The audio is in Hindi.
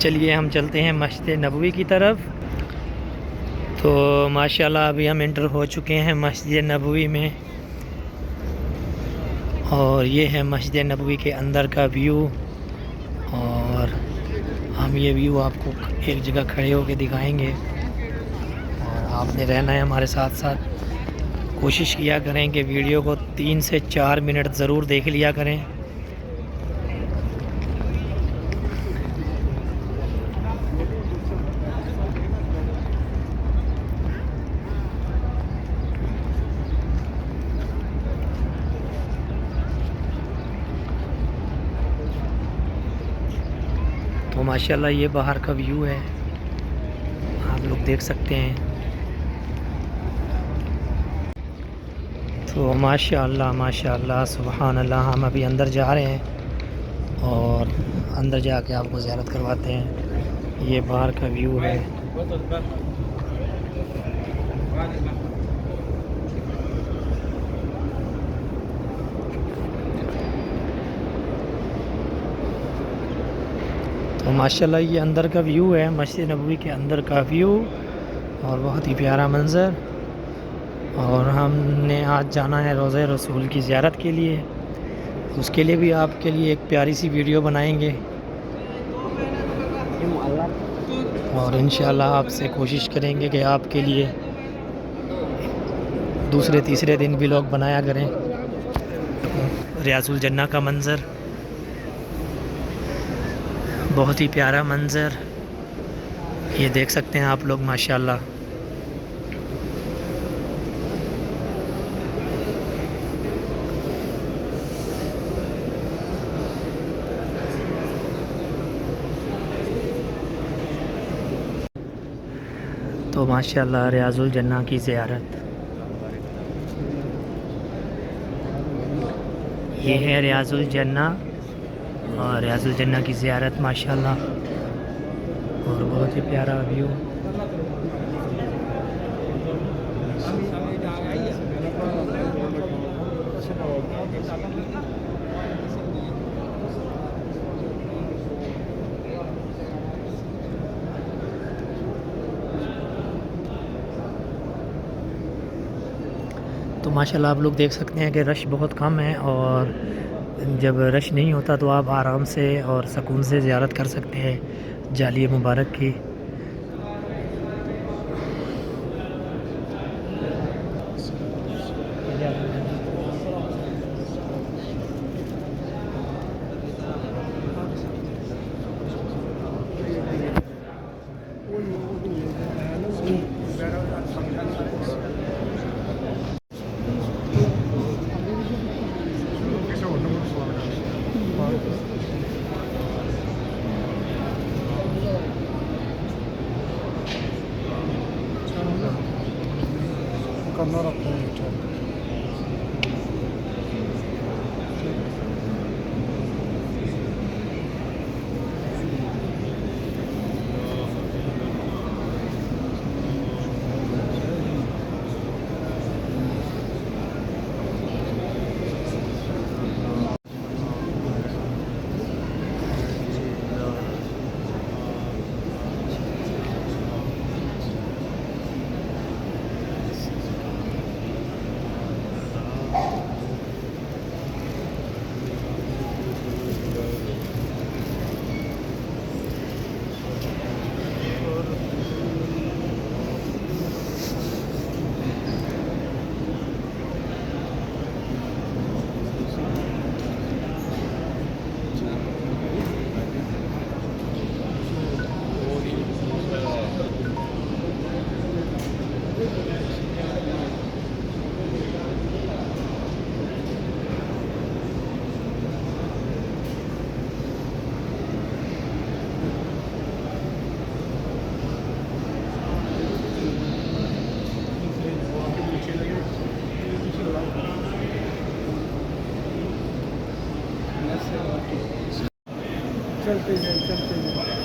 चलिए हम चलते हैं मस्जिद नबवी की तरफ। तो माशाल्लाह अभी हम इंटर हो चुके हैं मस्जिद नबवी में, और ये है मस्जिद नबवी के अंदर का व्यू। और हम ये व्यू आपको एक जगह खड़े होकर दिखाएंगे, और आपने रहना है हमारे साथ साथ। कोशिश किया करें कि वीडियो को 3 से 4 मिनट ज़रूर देख लिया करें। तो माशाल्लाह ये बाहर का व्यू है, आप लोग देख सकते हैं। तो माशाल्लाह माशाल्लाह सुभान अल्लाह, हम अभी अंदर जा रहे हैं और अंदर जाके आपको ज़ियारत करवाते हैं। ये बाहर का व्यू है। तो माशाल्लाह ये अंदर का व्यू है, मस्जिद नबवी के अंदर का व्यू, और बहुत ही प्यारा मंज़र। और हमने आज जाना है रोज़े रसूल की ज़ियारत के लिए, उसके लिए भी आपके लिए एक प्यारी सी वीडियो बनाएंगे, और इंशाल्लाह आपसे कोशिश करेंगे कि आपके लिए दूसरे तीसरे दिन व्लॉग बनाया करें। रियाजुल जन्ना का मंज़र, बहुत ही प्यारा मंज़र, ये देख सकते हैं आप लोग माशाल्लाह। तो माशाल्लाह रियाजुल जन्ना की ज़ियारत, ये है रियाजुल जन्ना, और रियाजुल जन्ना की ज़ियारत माशाल्लाह, और बहुत ही प्यारा व्यू। तो माशाल्लाह आप लोग देख सकते हैं कि रश बहुत कम है, और जब रश नहीं होता तो आप आराम से और सुकून से ज़ियारत कर सकते हैं जाली मुबारक की। करना रखते हैं। चलते जाए चलते जाए।